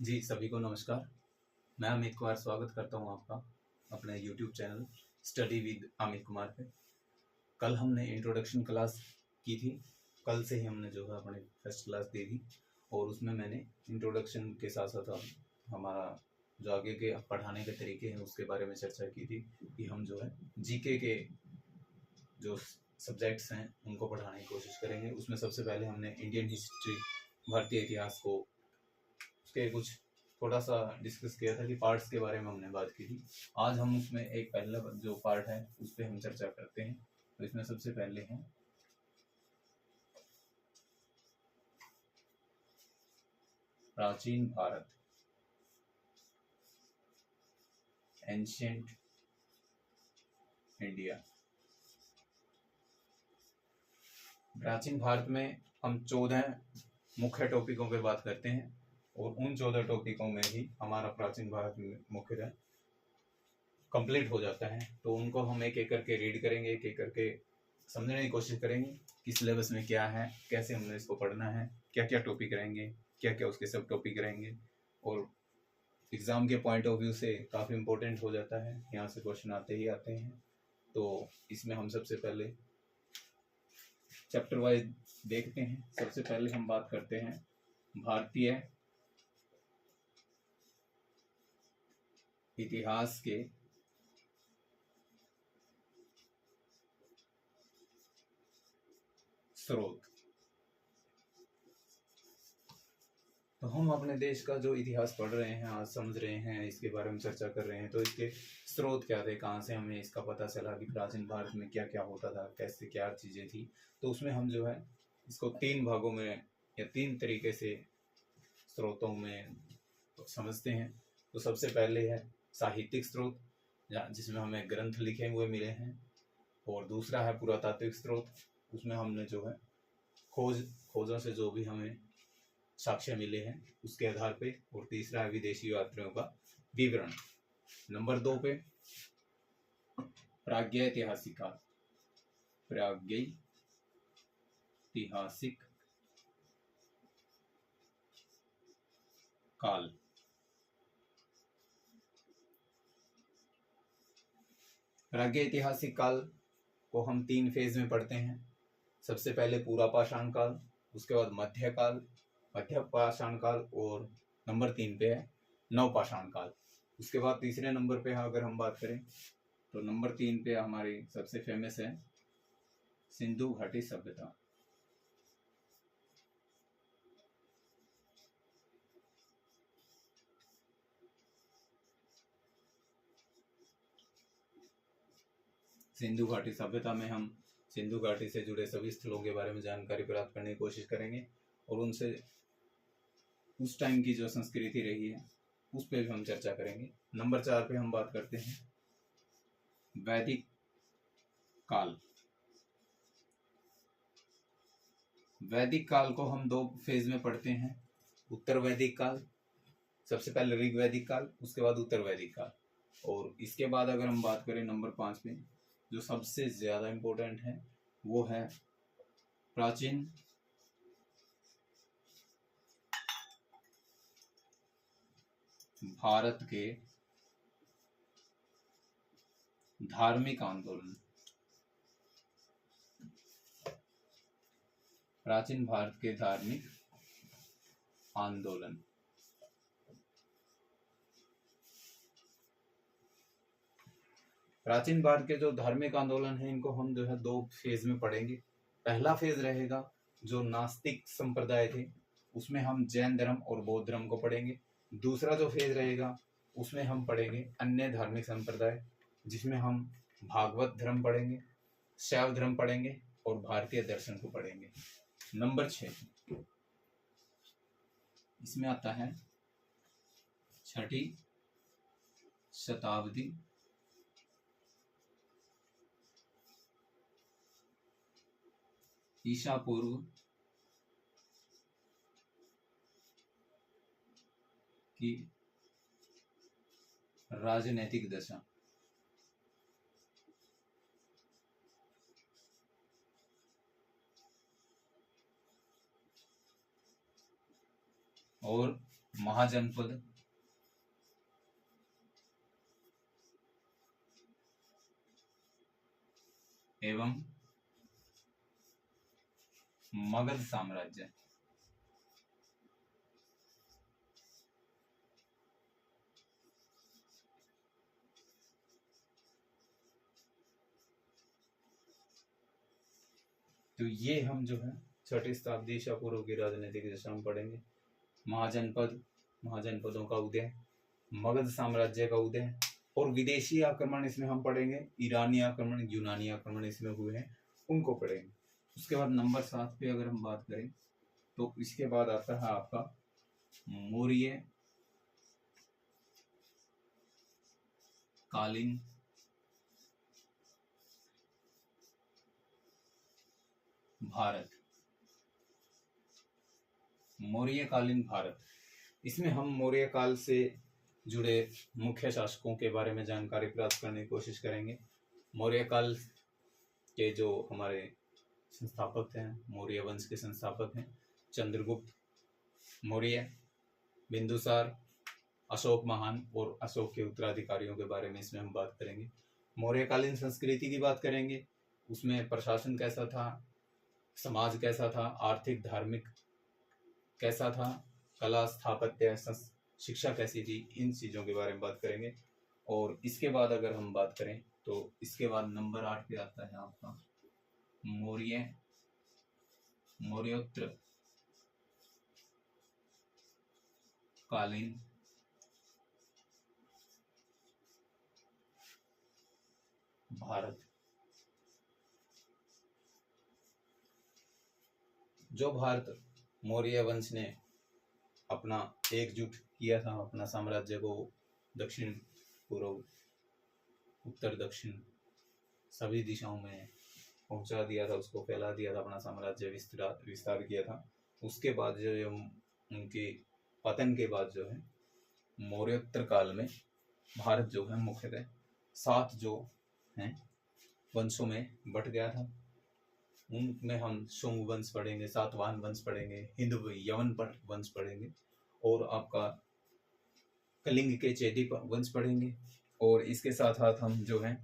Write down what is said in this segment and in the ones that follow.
जी, सभी को नमस्कार। मैं अमित कुमार स्वागत करता हूँ आपका अपने YouTube channel study with Amit Kumar पे। कल हमने इंट्रोडक्शन क्लास की थी। कल से ही हमने जो है अपनी फर्स्ट क्लास दे दी और उसमें मैंने इंट्रोडक्शन के साथ साथ हमारा जो आगे के पढ़ाने के तरीके हैं उसके बारे में चर्चा की थी कि हम जो है जीके के जो सब्जेक्ट्स हैं उनको पढ़ाने की कोशिश करेंगे। उसमें सबसे पहले हमने इंडियन हिस्ट्री, भारतीय इतिहास को उसके कुछ थोड़ा सा डिस्कस किया था कि पार्ट्स के बारे में हमने बात की थी। आज हम उसमें एक पहला जो पार्ट है उस पर हम चर्चा करते हैं। तो इसमें सबसे पहले है प्राचीन भारत, एंशियंट इंडिया। प्राचीन भारत में हम 14 मुख्य टॉपिकों पे बात करते हैं और उन 14 टॉपिकों में ही हमारा प्राचीन भारत में मुख्यतः कंप्लीट हो जाता है। तो उनको हम एक एक करके रीड करेंगे, एक एक करके समझने की कोशिश करेंगे कि सिलेबस में क्या है, कैसे हमने इसको पढ़ना है, क्या क्या टॉपिक रहेंगे, क्या क्या उसके सब टॉपिक रहेंगे और एग्ज़ाम के पॉइंट ऑफ व्यू से काफ़ी इम्पोर्टेंट हो जाता है। यहाँ से क्वेश्चन आते ही आते हैं। तो इसमें हम सबसे पहले चैप्टर वाइज देखते हैं। सबसे पहले हम बात करते हैं भारतीय इतिहास के स्रोत। तो हम अपने देश का जो इतिहास पढ़ रहे हैं, आज समझ रहे हैं, इसके बारे में चर्चा कर रहे हैं। तो इसके स्रोत क्या थे, कहाँ से हमें इसका पता चला कि प्राचीन भारत में क्या क्या होता था, कैसे क्या चीज़ें थी। तो उसमें हम जो है इसको 3 भागों में या 3 तरीके से स्रोतों में समझते हैं। तो सबसे पहले है साहित्यिक स्रोत, जिसमें हमें ग्रंथ लिखे हुए मिले हैं। और दूसरा है पुरातात्विक स्रोत, उसमें हमने जो है खोजों से जो भी हमें साक्ष्य मिले हैं उसके आधार पे। और तीसरा है विदेशी यात्रियों का विवरण। नंबर 2 पे प्रागैतिहासिक काल। प्रागैतिहासिक काल। प्रागैतिहासिक काल को हम 3 फेज में पढ़ते हैं। सबसे पहले पूरा पाषाण काल, उसके बाद मध्य पाषाण काल और नंबर 3 पे है नवपाषाण काल। उसके बाद तीसरे नंबर पे अगर हम बात करें तो नंबर 3 पे हमारी सबसे फेमस है सिंधु घाटी सभ्यता। सिंधु घाटी सभ्यता में हम सिंधु घाटी से जुड़े सभी स्थलों के बारे में जानकारी प्राप्त करने की कोशिश करेंगे और उनसे उस टाइम की जो संस्कृति रही है उस पर भी हम चर्चा करेंगे। नंबर 4 पे हम बात करते हैं वैदिक काल। वैदिक काल को हम 2 फेज में पढ़ते हैं। उत्तर वैदिक काल, सबसे पहले ऋग वैदिक काल, उसके बाद उत्तर वैदिक काल। और इसके बाद अगर हम बात करें नंबर 5 पे, जो सबसे ज़्यादा इम्पोर्टेंट है वो है प्राचीन भारत के धार्मिक आंदोलन। प्राचीन भारत के धार्मिक आंदोलन। प्राचीन भारत के जो धार्मिक आंदोलन है इनको हम जो है 2 फेज में पढ़ेंगे। पहला फेज रहेगा जो नास्तिक संप्रदाय थे, उसमें हम जैन धर्म और बौद्ध धर्म को पढ़ेंगे। दूसरा जो फेज रहेगा उसमें हम पढ़ेंगे अन्य धार्मिक संप्रदाय, जिसमें हम भागवत धर्म पढ़ेंगे, शैव धर्म पढ़ेंगे और भारतीय दर्शन को पढ़ेंगे। नंबर 6 इसमें आता है 6ठी शताब्दी ईसा पूर्व की राजनैतिक दशा। और महाजनपद एवं मगध साम्राज्य। तो ये हम जो है 6ठी शताब्दी ईसा पूर्व की राजनीतिक दशा में पढ़ेंगे। महाजनपद, महाजनपदों का उदय, मगध साम्राज्य का उदय, और विदेशी आक्रमण इसमें हम पढ़ेंगे। ईरानी आक्रमण, यूनानी आक्रमण इसमें हुए हैं, उनको पढ़ेंगे। उसके बाद नंबर 7 पे अगर हम बात करें तो इसके बाद आता है आपका मौर्य कालीन भारत। मौर्य कालीन भारत, इसमें हम मौर्य काल से जुड़े मुख्य शासकों के बारे में जानकारी प्राप्त करने की कोशिश करेंगे। मौर्य काल के जो हमारे संस्थापक हैं, मौर्य वंश के संस्थापक हैं चंद्रगुप्त मौर्य, बिंदुसार, अशोक महान और अशोक के उत्तराधिकारियों के बारे में इसमें हम बात करेंगे। मौर्यकालीन संस्कृति की बात करेंगे, उसमें प्रशासन कैसा था, समाज कैसा था, आर्थिक धार्मिक कैसा था, कला स्थापत्य शिक्षा कैसी थी, इन चीज़ों के बारे में बात करेंगे। और इसके बाद अगर हम बात करें तो इसके बाद नंबर 8 पे आता है आपका मौर्योत्तर कालीन भारत। जो भारत मौर्य वंश ने अपना एकजुट किया था, अपना साम्राज्य को दक्षिण पूर्व उत्तर दक्षिण सभी दिशाओं में पहुंचा दिया था, उसको फैला दिया था, अपना साम्राज्य विस्तार किया था। उसके बाद जो उनके पतन के बाद जो है मौर्योत्तर काल में भारत जो है मुख्यतः 7 जो हैं वंशों में बट गया था। उनमें हम शुंग वंश पढ़ेंगे, सातवाहन वंश पढ़ेंगे, हिंदू यवन वंश पढ़ेंगे, और आपका कलिंग के चेदी वंश पढ़ेंगे, और इसके साथ साथ हम जो है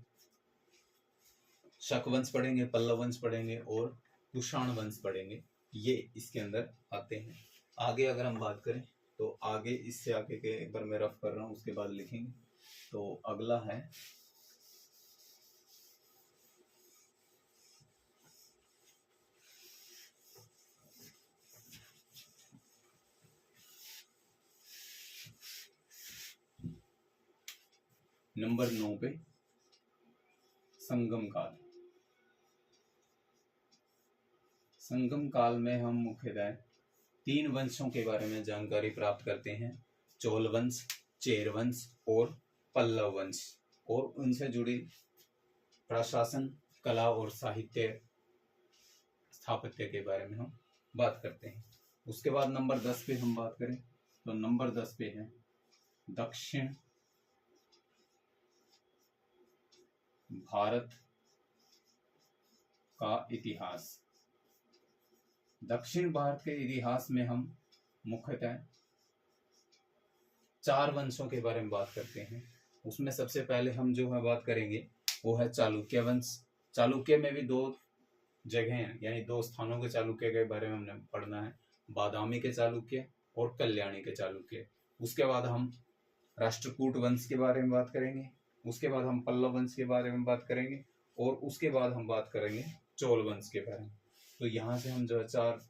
शक वंश पढ़ेंगे, पल्लव वंश पढ़ेंगे और कुषाण वंश पढ़ेंगे। ये इसके अंदर आते हैं। आगे अगर हम बात करें तो आगे इससे आगे के एक बार मैं रफ कर रहा हूँ, उसके बाद लिखेंगे। तो अगला है नंबर 9 पे संगम काल। संगम काल में हम मुख्यतः 3 वंशों के बारे में जानकारी प्राप्त करते हैं, चोल वंश, चेर वंश और पल्लव वंश, और उनसे जुड़ी प्रशासन, कला और साहित्य स्थापत्य के बारे में हम बात करते हैं। उसके बाद नंबर 10 पे हम बात करें तो नंबर 10 पे है दक्षिण भारत का इतिहास। दक्षिण भारत के इतिहास में हम मुख्यतः 4 वंशों के बारे में बात करते हैं। उसमें सबसे पहले हम जो है बात करेंगे वो है चालुक्य वंश। चालुक्य में भी 2 जगह हैं, यानी 2 स्थानों के चालुक्य के बारे में हमने पढ़ना है, बादामी के चालुक्य और कल्याणी के चालुक्य। उसके बाद हम राष्ट्रकूट वंश के बारे में बात करेंगे, उसके बाद हम पल्लव वंश के बारे में बात करेंगे, और उसके बाद हम बात करेंगे चोल वंश के बारे में। तो यहाँ से हम जो है 4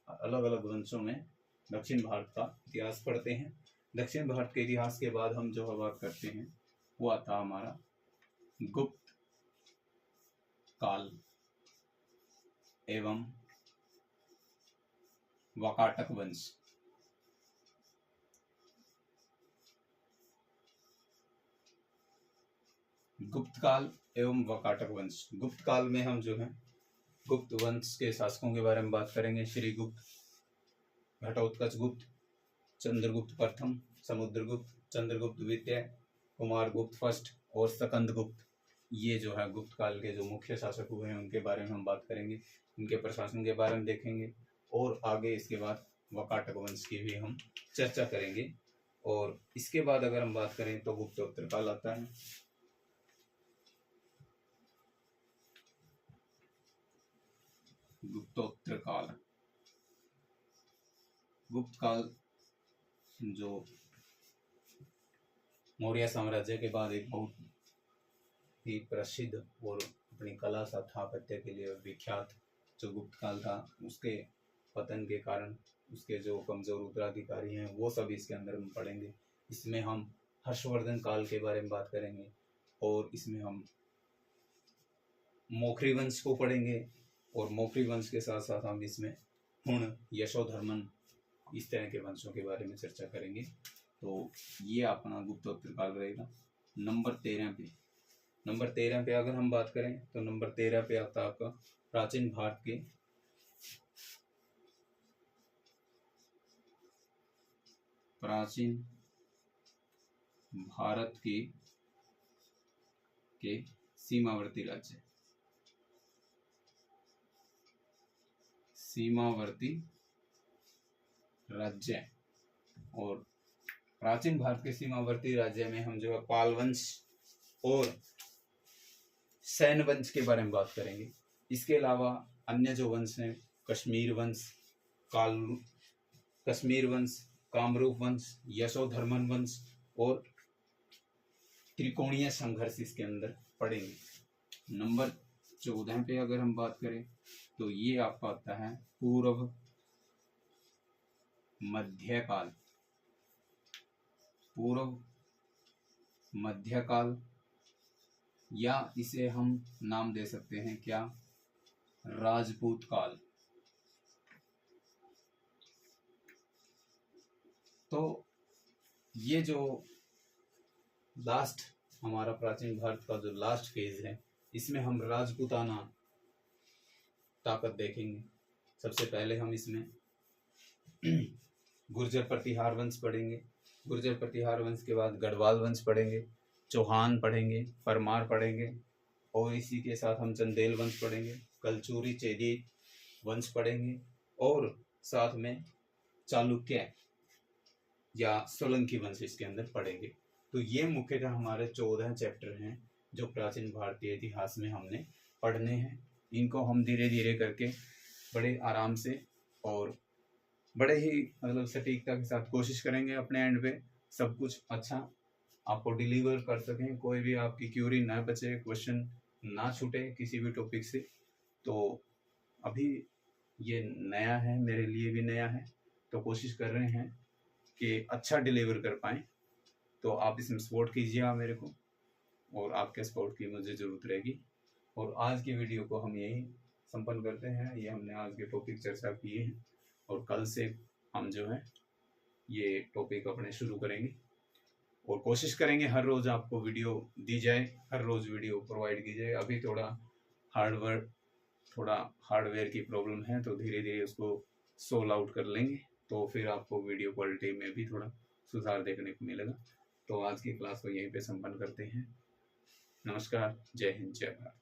अलग अलग वंशों में दक्षिण भारत का इतिहास पढ़ते हैं। दक्षिण भारत के इतिहास के बाद हम जो है बात करते हैं वो आता हमारा गुप्त काल एवं वाकाटक वंश। गुप्त काल एवं वाकाटक वंश। गुप्त काल में हम जो है गुप्त वंश के शासकों के बारे में बात करेंगे, श्री गुप्त, घटोत्कच गुप्त, चंद्रगुप्त प्रथम, समुद्रगुप्त, चंद्रगुप्त द्वितीय, कुमार गुप्त फर्स्ट और सकंद गुप्त। ये जो है गुप्त काल के जो मुख्य शासक हुए हैं उनके बारे में हम बात करेंगे, उनके प्रशासन के बारे में देखेंगे। और आगे इसके बाद वकाटक वंश की भी हम चर्चा करेंगे। और इसके बाद अगर हम बात करें तो गुप्तोत्तर काल आता है। गुप्तोत्तर काल, गुप्त काल जो मौर्य साम्राज्य के बाद एक बहुत ही प्रसिद्ध और अपनी कला स्थापत्य के लिए विख्यात जो गुप्त काल था, उसके पतन के कारण उसके जो कमजोर उत्तराधिकारी हैं वो सब इसके अंदर हम पढ़ेंगे। इसमें हम हर्षवर्धन काल के बारे में बात करेंगे और इसमें हम मौखरी वंश को पढ़ेंगे और मौखरी वंश के साथ साथ हम इसमें हुण, यशोधर्मन, इस तरह के वंशों के बारे में चर्चा करेंगे। तो ये अपना गुप्तोत्तर काल रहेगा। नंबर 13 पे अगर हम बात करें तो नंबर 13 पे आता है आपका प्राचीन भारत के सीमावर्ती राज्य। और प्राचीन भारत के सीमावर्ती राज्य में हम जो है पाल वंश और सैन वंश के बारे में बात करेंगे। इसके अलावा अन्य जो वंश हैं कश्मीर वंश, कामरूप वंश, यशोधर्मन वंश और त्रिकोणीय संघर्ष इसके अंदर पड़ेंगे। नंबर 14 पे अगर हम बात करें तो ये आपका आता है पूर्व मध्यकाल, या इसे हम नाम दे सकते हैं क्या, राजपूत काल। तो ये जो लास्ट हमारा प्राचीन भारत का जो लास्ट फेज है, इसमें हम राजपूताना ताकत देखेंगे। सबसे पहले हम इसमें गुर्जर प्रतिहार वंश पढ़ेंगे। गुर्जर प्रतिहार वंश के बाद गढ़वाल वंश पढ़ेंगे, चौहान पढ़ेंगे, परमार पढ़ेंगे और इसी के साथ हम चंदेल वंश पढ़ेंगे, कलचुरी चेदी वंश पढ़ेंगे और साथ में चालुक्य या सोलंकी वंश इसके अंदर पढ़ेंगे। तो ये मुख्यतः हमारे 14 चैप्टर हैं जो प्राचीन भारतीय इतिहास में हमने पढ़ने हैं। इनको हम धीरे धीरे करके बड़े आराम से और बड़े ही मतलब सटीकता के साथ कोशिश करेंगे अपने एंड पे सब कुछ अच्छा आपको डिलीवर कर सकें, कोई भी आपकी क्यूरी ना बचे, क्वेश्चन ना छूटे किसी भी टॉपिक से। तो अभी ये नया है, मेरे लिए भी नया है, तो कोशिश कर रहे हैं कि अच्छा डिलीवर कर पाएँ। तो आप इसमें सपोर्ट कीजिएगा मेरे को और आपके सपोर्ट की मुझे ज़रूरत रहेगी। और आज की वीडियो को हम यही संपन्न करते हैं। ये हमने आज के टॉपिक चर्चा किए हैं और कल से हम जो है ये टॉपिक अपने शुरू करेंगे और कोशिश करेंगे हर रोज़ आपको वीडियो दी जाए, हर रोज़ वीडियो प्रोवाइड की जाए। अभी थोड़ा हार्डवेयर की प्रॉब्लम है, तो धीरे धीरे उसको सोल्व आउट कर लेंगे, तो फिर आपको वीडियो क्वालिटी में भी थोड़ा सुधार देखने को मिलेगा। तो आज की क्लास को यहीं पे संपन्न करते हैं। नमस्कार, जय हिंद, जय भारत।